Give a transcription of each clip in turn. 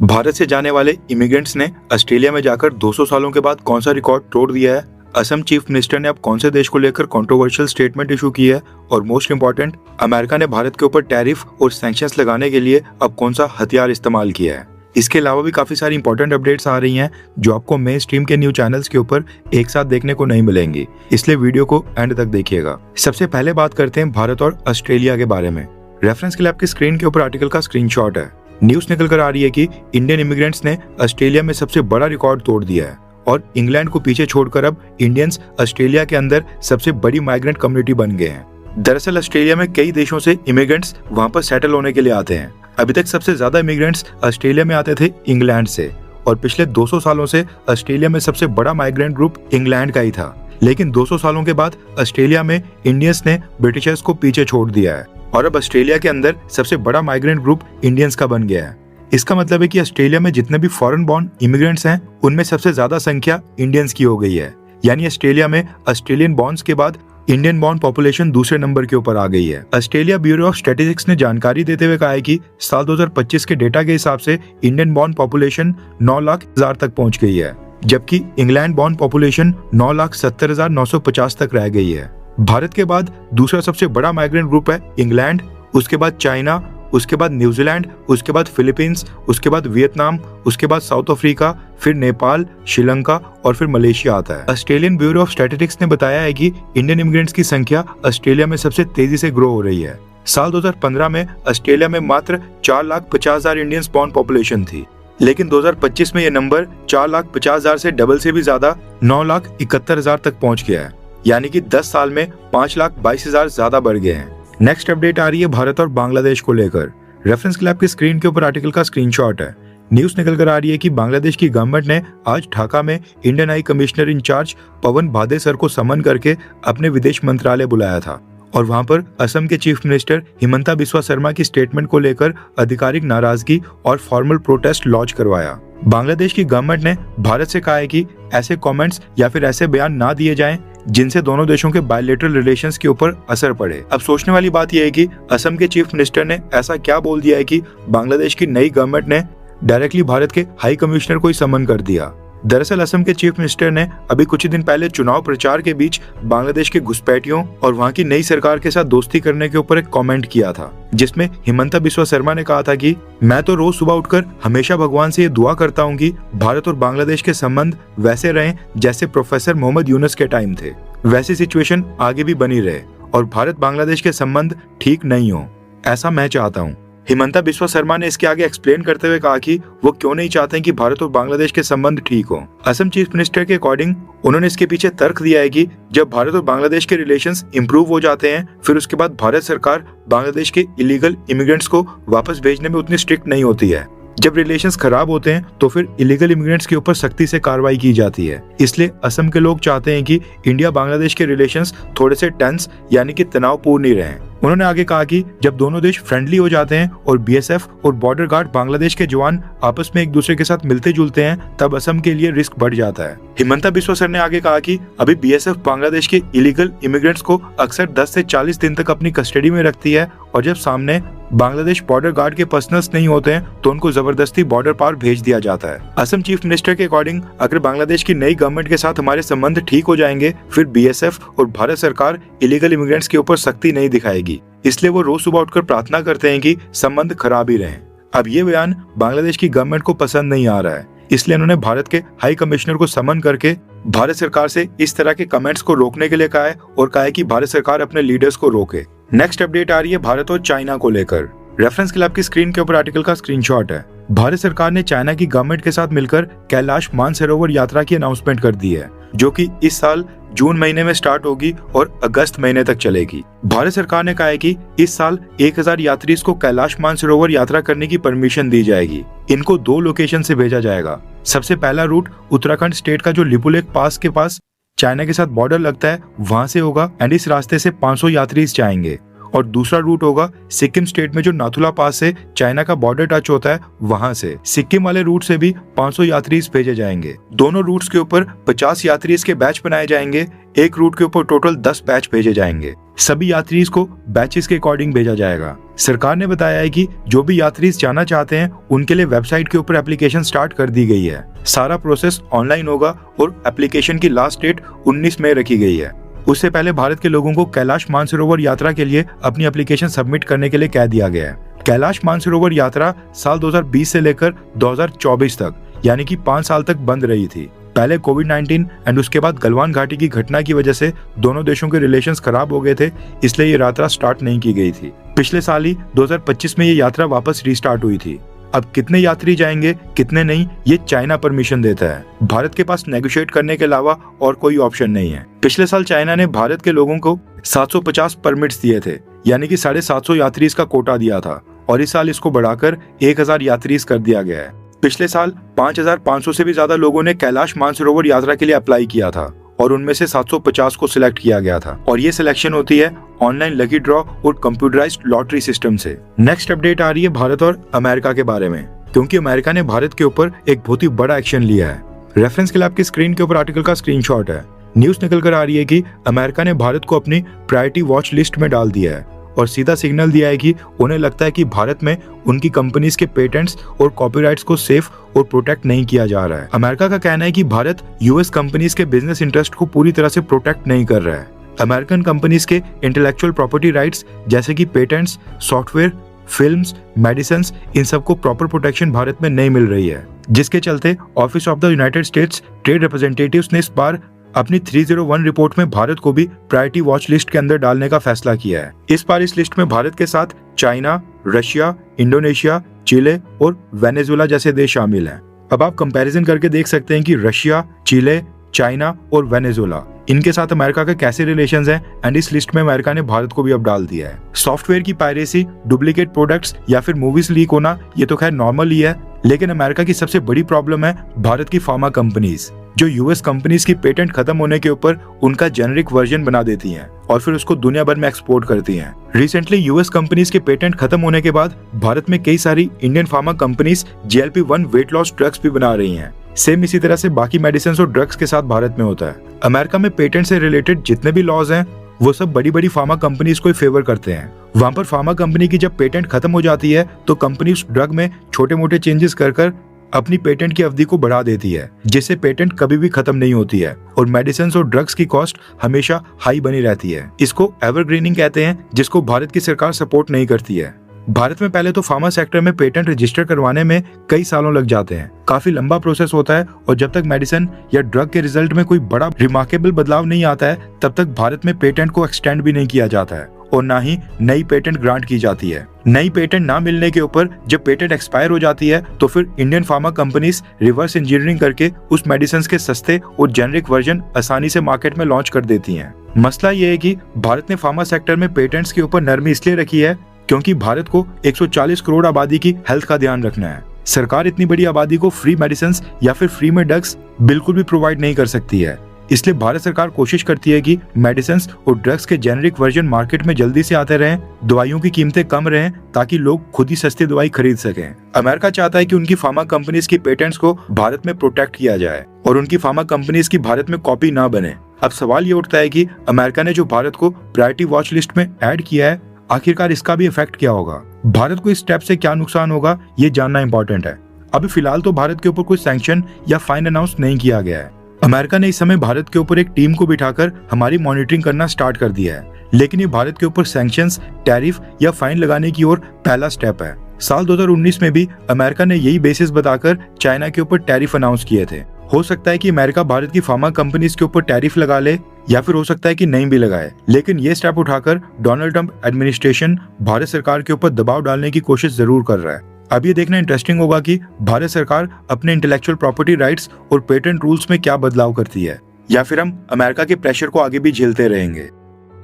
भारत से जाने वाले इमिग्रेंट्स ने ऑस्ट्रेलिया में जाकर 200 सालों के बाद कौन सा रिकॉर्ड तोड़ दिया है? असम चीफ मिनिस्टर ने अब कौन से देश को लेकर कंट्रोवर्शियल स्टेटमेंट इशू की है? और मोस्ट इंपॉर्टेंट, अमेरिका ने भारत के ऊपर टैरिफ और सैंक्शंस लगाने के लिए अब कौन सा हथियार इस्तेमाल किया है? इसके अलावा भी काफी सारी इंपॉर्टेंट अपडेट्स आ रही हैं जो आपको मेन स्ट्रीम के न्यूज चैनल्स के ऊपर एक साथ देखने को नहीं मिलेंगी, इसलिए वीडियो को एंड तक देखिएगा। सबसे पहले बात करते हैं भारत और ऑस्ट्रेलिया के बारे में। रेफरेंस के लिए आपकी स्क्रीन के ऊपर आर्टिकल का स्क्रीनशॉट है। न्यूज निकल कर आ रही है कि इंडियन इमिग्रेंट्स ने ऑस्ट्रेलिया में सबसे बड़ा रिकॉर्ड तोड़ दिया है और इंग्लैंड को पीछे छोड़कर अब इंडियंस ऑस्ट्रेलिया के अंदर सबसे बड़ी माइग्रेंट कम्युनिटी बन गए हैं। दरअसल ऑस्ट्रेलिया में कई देशों से इमिग्रेंट्स वहां पर सेटल होने के लिए आते हैं। अभी तक सबसे ज्यादा इमिग्रेंट्स ऑस्ट्रेलिया में आते थे इंग्लैंड से, और पिछले 200 सालों से ऑस्ट्रेलिया में सबसे बड़ा माइग्रेंट ग्रुप इंग्लैंड का ही था। लेकिन 200 सालों के बाद ऑस्ट्रेलिया में इंडियंस ने ब्रिटिशर्स को पीछे छोड़ दिया है और अब ऑस्ट्रेलिया के अंदर सबसे बड़ा माइग्रेंट ग्रुप इंडियंस का बन गया है। इसका मतलब है कि ऑस्ट्रेलिया में जितने भी फॉरेन बॉर्न इमिग्रेंट्स हैं उनमें सबसे ज्यादा संख्या इंडियंस की हो गई है। यानी ऑस्ट्रेलिया में ऑस्ट्रेलियन बॉर्न्स के बाद इंडियन बॉर्न पॉपुलेशन दूसरे नंबर के ऊपर आ गई है। ऑस्ट्रेलिया ब्यूरो ऑफ स्टैटिस्टिक्स ने जानकारी देते हुए कहा है कि साल 2025 के डेटा के हिसाब से इंडियन बॉर्न पॉपुलेशन 9,00,000 तक पहुंच गई है, जबकि इंग्लैंड बॉर्न पॉपुलेशन 9,70,950 तक रह गई है। भारत के बाद दूसरा सबसे बड़ा माइग्रेंट ग्रुप है इंग्लैंड, उसके बाद चाइना, उसके बाद न्यूजीलैंड, उसके बाद फिलीपींस, उसके बाद वियतनाम, उसके बाद साउथ अफ्रीका, फिर नेपाल, श्रीलंका और फिर मलेशिया आता है। ऑस्ट्रेलियन ब्यूरो ऑफ स्टैटिस्टिक्स ने बताया है कि इंडियन इमिग्रेंट्स की संख्या ऑस्ट्रेलिया में सबसे तेजी से ग्रो हो रही है। साल 2015 में ऑस्ट्रेलिया में मात्र 4,50,000 इंडियंस बॉर्न पॉपुलेशन थी, लेकिन 2025 में यह नंबर 4,50,000 से डबल से भी ज्यादा 9,71,000 तक पहुंच गया है। यानी कि 10 साल में 5,22,000 ज्यादा बढ़ गए हैं। नेक्स्ट अपडेट आ रही है भारत और बांग्लादेश को लेकर। रेफरेंस के लिए आपकी स्क्रीन के ऊपर आर्टिकल का स्क्रीनशॉट है। न्यूज निकल कर आ रही है कि बांग्लादेश की गवर्नमेंट ने आज ढाका में इंडियन हाई कमिश्नर इंचार्ज पवन भादेसर को समन करके अपने विदेश मंत्रालय बुलाया था और वहां पर असम के चीफ मिनिस्टर हिमंता बिस्वा शर्मा की स्टेटमेंट को लेकर आधिकारिक नाराजगी और फॉर्मल प्रोटेस्ट लॉन्च करवाया। बांग्लादेश की गवर्नमेंट ने भारत से कहा है कि ऐसे कमेंट्स या फिर ऐसे बयान ना दिए जाएं जिनसे दोनों देशों के बायलैटरल रिलेशंस के ऊपर असर पड़े। अब सोचने वाली बात यह है कि असम के चीफ मिनिस्टर ने ऐसा क्या बोल दिया है कि बांग्लादेश की नई गवर्नमेंट ने डायरेक्टली भारत के हाई कमिश्नर को ही समन कर दिया। दरअसल असम के चीफ मिनिस्टर ने अभी कुछ ही दिन पहले चुनाव प्रचार के बीच बांग्लादेश के घुसपैठियों और वहां की नई सरकार के साथ दोस्ती करने के ऊपर एक कमेंट किया था, जिसमें हिमंता बिस्वा शर्मा ने कहा था कि मैं तो रोज सुबह उठकर हमेशा भगवान से ये दुआ करता हूँ कि भारत और बांग्लादेश के संबंध वैसे रहें जैसे प्रोफेसर मोहम्मद यूनुस के टाइम थे, वैसी सिचुएशन आगे भी बनी रहे और भारत बांग्लादेश के संबंध ठीक नहीं हो, ऐसा मैं चाहता हूँ। हिमंता बिस्वा शर्मा ने इसके आगे एक्सप्लेन करते हुए कहा कि वो क्यों नहीं चाहते कि भारत और बांग्लादेश के संबंध ठीक हो। असम चीफ मिनिस्टर के अकॉर्डिंग उन्होंने इसके पीछे तर्क दिया है कि जब भारत और बांग्लादेश के रिलेशंस इंप्रूव हो जाते हैं, फिर उसके बाद भारत सरकार बांग्लादेश के इलीगल इमिग्रेंट्स को वापस भेजने में उतनी स्ट्रिक्ट नहीं होती है। जब रिलेशंस खराब होते हैं तो फिर इलीगल इमिग्रेंट्स के ऊपर सख्ती से कार्रवाई की जाती है। इसलिए असम के लोग चाहते हैं कि इंडिया बांग्लादेश के रिलेशंस थोड़े से टेंस यानी कि तनावपूर्ण ही रहें। उन्होंने आगे कहा कि जब दोनों देश फ्रेंडली हो जाते हैं और बीएसएफ और बॉर्डर गार्ड बांग्लादेश के जवान आपस में एक दूसरे के साथ मिलते जुलते हैं, तब असम के लिए रिस्क बढ़ जाता है। हिमंता बिस्वा सर ने आगे कहा कि अभी बीएसएफ बांग्लादेश के इलीगल इमिग्रेंट्स को अक्सर 10 से 40 दिन तक अपनी कस्टडी में रखती है और जब सामने बांग्लादेश बॉर्डर गार्ड के पर्सनल्स नहीं होते हैं तो उनको जबरदस्ती बॉर्डर पार भेज दिया जाता है। असम चीफ मिनिस्टर के अकॉर्डिंग अगर बांग्लादेश की नई गवर्नमेंट के साथ हमारे संबंध ठीक हो जाएंगे, फिर बीएसएफ और भारत सरकार इलीगल इमिग्रेंट्स के ऊपर सख्ती नहीं दिखाएगी। इसलिए वो रोज सुबह उठकर प्रार्थना करते हैं कि संबंध खराब ही रहें। अब ये बयान बांग्लादेश की गवर्नमेंट को पसंद नहीं आ रहा है, इसलिए उन्होंने भारत के हाई कमिश्नर को समन करके भारत सरकार से इस तरह के कमेंट्स को रोकने के लिए कहा है और कहा है कि भारत सरकार अपने लीडर्स को रोके। नेक्स्ट अपडेट आ रही है भारत और चाइना को लेकर। रेफरेंस के लिए आपकी स्क्रीन के ऊपर आर्टिकल का स्क्रीनशॉट है। भारत सरकार ने चाइना की गवर्नमेंट के साथ मिलकर कैलाश मानसरोवर यात्रा की अनाउंसमेंट कर दी है, जो कि इस साल जून महीने में स्टार्ट होगी और अगस्त महीने तक चलेगी। भारत सरकार ने कहा है कि इस साल 1,000 यात्री को कैलाश मानसरोवर यात्रा करने की परमिशन दी जाएगी। इनको 2 लोकेशन से भेजा जाएगा। सबसे पहला रूट उत्तराखंड स्टेट का जो लिपुलेख पास के पास चाइना के साथ बॉर्डर लगता है वहां से होगा एंड इस रास्ते से 500 यात्री जाएंगे, और दूसरा रूट होगा सिक्किम स्टेट में जो नाथुला पास से चाइना का बॉर्डर टच होता है वहां से। सिक्किम वाले रूट से भी 500 यात्री भेजे जाएंगे। दोनों रूट्स के ऊपर 50 यात्री के बैच बनाए जाएंगे। एक रूट के ऊपर टोटल 10 बैच भेजे जाएंगे। सभी यात्रीज को बैचेस के अकॉर्डिंग भेजा जाएगा। सरकार ने बताया है कि जो भी यात्री जाना चाहते हैं उनके लिए वेबसाइट के ऊपर एप्लीकेशन स्टार्ट कर दी गई है। सारा प्रोसेस ऑनलाइन होगा और एप्लीकेशन की लास्ट डेट 19 मई रखी गई है। उससे पहले भारत के लोगों को कैलाश मानसरोवर यात्रा के लिए अपनी एप्लीकेशन सबमिट करने के लिए कह दिया गया है। कैलाश मानसरोवर यात्रा साल 2020 से लेकर 2024 तक यानी कि 5 साल तक बंद रही थी। पहले कोविड-19 एंड उसके बाद गलवान घाटी की घटना की वजह से दोनों देशों के रिलेशंस खराब हो गए थे, इसलिए ये यात्रा स्टार्ट नहीं की गई थी। पिछले साल ही 2025 में ये यात्रा वापस रीस्टार्ट हुई थी। अब कितने यात्री जाएंगे कितने नहीं, ये चाइना परमिशन देता है। भारत के पास नेगोशिएट करने के अलावा और कोई ऑप्शन नहीं है। पिछले साल चाइना ने भारत के लोगों को 750 परमिट्स दिए थे, यानी कि 750 यात्रीज का कोटा दिया था, और इस साल इसको बढ़ाकर 1000 यात्रीज कर दिया गया है। पिछले साल 5500 से भी ज्यादा लोगों ने कैलाश मानसरोवर यात्रा के लिए अप्लाई किया था और उनमें से 750 को सिलेक्ट किया गया था, और ये सिलेक्शन होती है ऑनलाइन लकी ड्रॉ और कंप्यूटराइज्ड लॉटरी सिस्टम से। नेक्स्ट अपडेट आ रही है भारत और अमेरिका के बारे में, क्योंकि अमेरिका ने भारत के ऊपर एक बहुत ही बड़ा एक्शन लिया है। रेफरेंस के लिए आपकी स्क्रीन के ऊपर आर्टिकल का स्क्रीनशॉट है। न्यूज निकल कर आ रही है कि अमेरिका ने भारत को अपनी प्रायोरिटी वॉच लिस्ट में डाल दिया है और सीधा सिग्नल दिया है कि उन्हें लगता है कि भारत में उनकी कंपनीज के पेटेंट्स और कॉपीराइट्स को सेफ और प्रोटेक्ट नहीं किया जा रहा है। अमेरिका का कहना है कि भारत यूएस कंपनीज के बिजनेस इंटरेस्ट को पूरी तरह से प्रोटेक्ट नहीं कर रहा है। अमेरिकन कंपनीज के इंटेलेक्चुअल प्रॉपर्टी राइट्स जैसे कि पेटेंट्स, सॉफ्टवेयर, फिल्म्स, मेडिसिन, इन सबको प्रॉपर प्रोटेक्शन भारत में नहीं मिल रही है, जिसके चलते office of the United states trade representatives ने इस बार अपनी 301 रिपोर्ट में भारत को भी प्रायोरिटी वॉच लिस्ट के अंदर डालने का फैसला किया है। इस बार इस लिस्ट में भारत के साथ चाइना, रशिया, इंडोनेशिया, चिले और वेनेजुएला जैसे देश शामिल हैं। अब आप कंपैरिजन करके देख सकते हैं कि रशिया, चिले, चाइना और वेनेजुएला इनके साथ अमेरिका के कैसे रिलेशंस हैं, एंड इस लिस्ट में अमेरिका ने भारत को भी अब डाल दिया है। सॉफ्टवेयर की पायरेसी, डुप्लीकेट प्रोडक्ट्स या फिर मूवीज लीक होना ये तो खैर नॉर्मल ही है, लेकिन अमेरिका की सबसे बड़ी प्रॉब्लम है भारत की फार्मा कंपनीज, जो यूएस कंपनीज की पेटेंट खत्म होने के ऊपर उनका जेनेरिक वर्जन बना देती हैं और फिर उसको दुनिया भर में एक्सपोर्ट करती हैं। रिसेंटली यूएस कंपनीज के पेटेंट खत्म होने के बाद भारत में कई सारी Indian pharma companies GLP-1 weight loss drugs भी बना रही हैं। सेम इसी तरह से बाकी मेडिसिन और ड्रग्स के साथ भारत में होता है। अमेरिका में पेटेंट से रिलेटेड जितने भी लॉज हैं वो सब बड़ी बड़ी फार्मा कंपनीज को फेवर करते हैं। वहाँ पर फार्मा कंपनी की जब पेटेंट खत्म हो जाती है तो कंपनी उस ड्रग में छोटे मोटे चेंजेस कर अपनी पेटेंट की अवधि को बढ़ा देती है, जिससे पेटेंट कभी भी खत्म नहीं होती है और मेडिसिन और ड्रग्स की कॉस्ट हमेशा हाई बनी रहती है। इसको एवरग्रीनिंग कहते हैं, जिसको भारत की सरकार सपोर्ट नहीं करती है। भारत में पहले तो फार्मा सेक्टर में पेटेंट रजिस्टर करवाने में कई सालों लग जाते हैं, काफी लंबा प्रोसेस होता है, और जब तक मेडिसिन या ड्रग के रिजल्ट में कोई बड़ा रिमार्केबल बदलाव नहीं आता है तब तक भारत में पेटेंट को एक्सटेंड भी नहीं किया जाता है और ना ही नई पेटेंट ग्रांट की जाती है। नई पेटेंट ना मिलने के ऊपर जब पेटेंट एक्सपायर हो जाती है तो फिर Indian pharma companies reverse engineering करके उस मेडिसिन के सस्ते और जेनेरिक वर्जन आसानी से मार्केट में लॉन्च कर देती हैं। मसला ये है कि भारत ने फार्मा सेक्टर में पेटेंट्स के ऊपर नरमी इसलिए रखी है क्योंकि भारत को 140 करोड़ आबादी की हेल्थ का ध्यान रखना है। सरकार इतनी बड़ी आबादी को फ्री मेडिसिन या फिर फ्री में ड्रग्स बिल्कुल भी प्रोवाइड नहीं कर सकती है। इसलिए भारत सरकार कोशिश करती है कि मेडिसिन और ड्रग्स के जेनेरिक वर्जन मार्केट में जल्दी से आते रहें, दवाइयों की कीमतें कम रहें ताकि लोग खुद ही सस्ती दवाई खरीद सकें। अमेरिका चाहता है कि उनकी फार्मा कंपनीज की पेटेंट्स को भारत में प्रोटेक्ट किया जाए और उनकी फार्मा कंपनीज की भारत में कॉपी ना बने। अब सवाल ये उठता है कि अमेरिका ने जो भारत को प्रायोरिटी वॉच लिस्ट में ऐड किया है, आखिरकार इसका भी इफेक्ट क्या होगा, भारत को इस स्टेप से क्या नुकसान होगा, ये जानना इंपॉर्टेंट है। अभी फिलहाल तो भारत के ऊपर कोई सैंक्शन या फाइन अनाउंस नहीं किया गया है। अमेरिका ने इस समय भारत के ऊपर एक टीम को बिठाकर हमारी मॉनिटरिंग करना स्टार्ट कर दिया है, लेकिन ये भारत के ऊपर सैंक्शंस, टैरिफ या फाइन लगाने की ओर पहला स्टेप है। साल 2019 में भी अमेरिका ने यही बेसिस बताकर चाइना के ऊपर टैरिफ अनाउंस किए थे। हो सकता है कि अमेरिका भारत की फार्मा कंपनीज के ऊपर टैरिफ लगा ले या फिर हो सकता है कि नहीं भी लगाए, लेकिन ये स्टेप उठाकर डोनाल्ड ट्रंप एडमिनिस्ट्रेशन भारत सरकार के ऊपर दबाव डालने की कोशिश जरूर कर रहा है। अब ये देखना इंटरेस्टिंग होगा कि भारत सरकार अपने इंटेलेक्चुअल प्रॉपर्टी राइट्स और पेटेंट रूल्स में क्या बदलाव करती है, या फिर हम अमेरिका के प्रेशर को आगे भी झेलते रहेंगे।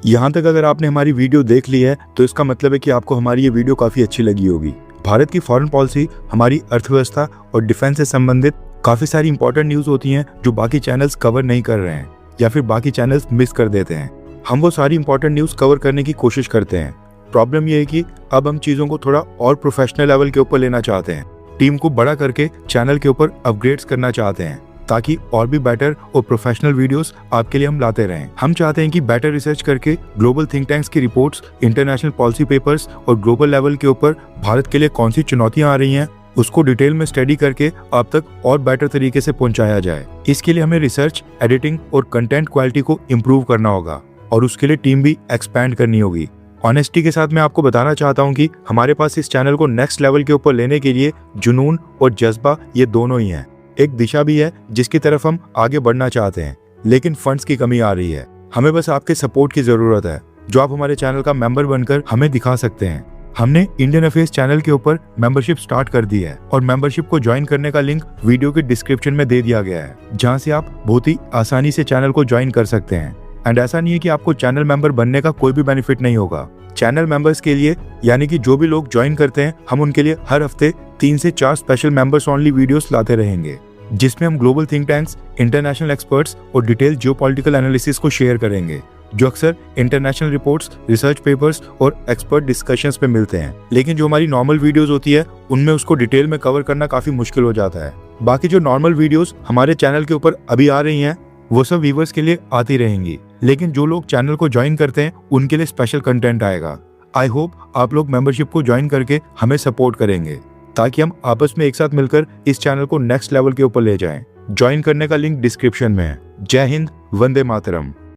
यहाँ तक अगर आपने हमारी वीडियो देख ली है तो इसका मतलब है कि आपको हमारी ये वीडियो काफी अच्छी लगी होगी। भारत की फॉरेन पॉलिसी, हमारी अर्थव्यवस्था और डिफेंस से संबंधित काफी सारी इंपॉर्टेंट न्यूज होती हैं जो बाकी चैनल्स कवर नहीं कर रहे हैं या फिर बाकी चैनल्स मिस कर देते हैं। हम वो सारी इंपॉर्टेंट न्यूज कवर करने की कोशिश करते हैं। प्रॉब्लम ये है कि अब हम चीज़ों को थोड़ा और प्रोफेशनल लेवल के ऊपर लेना चाहते हैं, टीम को बड़ा करके चैनल के ऊपर अपग्रेड्स करना चाहते हैं। ताकि और भी बेटर और प्रोफेशनल वीडियोस आपके लिए हम लाते रहें। हम चाहते हैं कि बेटर रिसर्च करके ग्लोबल थिंक टैंक्स की रिपोर्ट्स, इंटरनेशनल पॉलिसी पेपर्स और ग्लोबल लेवल के ऊपर भारत के लिए कौन सी चुनौतियां आ रही हैं उसको डिटेल में स्टडी करके आप तक और बेटर तरीके से पहुंचाया जाए। इसके लिए हमें रिसर्च, एडिटिंग और कंटेंट क्वालिटी को इम्प्रूव करना होगा और उसके लिए टीम भी एक्सपैंड करनी होगी। ऑनेस्टी के साथ मैं आपको बताना चाहता हूं कि हमारे पास इस चैनल को नेक्स्ट लेवल के ऊपर लेने के लिए जुनून और जज्बा ये दोनों ही हैं। एक दिशा भी है जिसकी तरफ हम आगे बढ़ना चाहते हैं, लेकिन फंड्स की कमी आ रही है। हमें बस आपके सपोर्ट की जरूरत है, जो आप हमारे चैनल का मेंबर बनकर हमें दिखा सकते हैं। हमने इंडियन अफेयर्स चैनल के ऊपर मेंबरशिप स्टार्ट कर दी है और मेंबरशिप को ज्वाइन करने का लिंक वीडियो के डिस्क्रिप्शन में दे दिया गया है, जहां से आप बहुत ही आसानी से चैनल को ज्वाइन कर सकते हैं। एंड ऐसा नहीं है कि आपको चैनल मेंबर बनने का कोई भी बेनिफिट नहीं होगा। चैनल मेंबर्स के लिए, यानी कि जो भी लोग ज्वाइन करते हैं, हम उनके लिए हर हफ्ते 3 से 4 स्पेशल मेंबर्स ओनली वीडियोस लाते रहेंगे, जिसमें हम global think tanks, international experts और डिटेल जियोपॉलिटिकल एनालिसिस को शेयर करेंगे, जो अक्सर इंटरनेशनल रिपोर्ट्स, रिसर्च पेपर्स और एक्सपर्ट डिस्कशंस पे मिलते हैं। लेकिन जो हमारी नॉर्मल वीडियोस होती है उनमें उसको डिटेल में कवर करना काफी मुश्किल हो जाता है। बाकी जो नॉर्मल वीडियोस हमारे चैनल के ऊपर अभी आ रही हैं वो सब व्यूअर्स के लिए आती रहेंगी, लेकिन जो लोग चैनल को ज्वाइन करते हैं उनके लिए स्पेशल कंटेंट आएगा। आई होप आप लोग मेंबरशिप को ज्वाइन करके हमें सपोर्ट करेंगे, ताकि हम आपस में एक साथ मिलकर इस चैनल को नेक्स्ट लेवल के ऊपर ले जाएं। ज्वाइन करने का लिंक डिस्क्रिप्शन में है। जय हिंद, वंदे मातरम।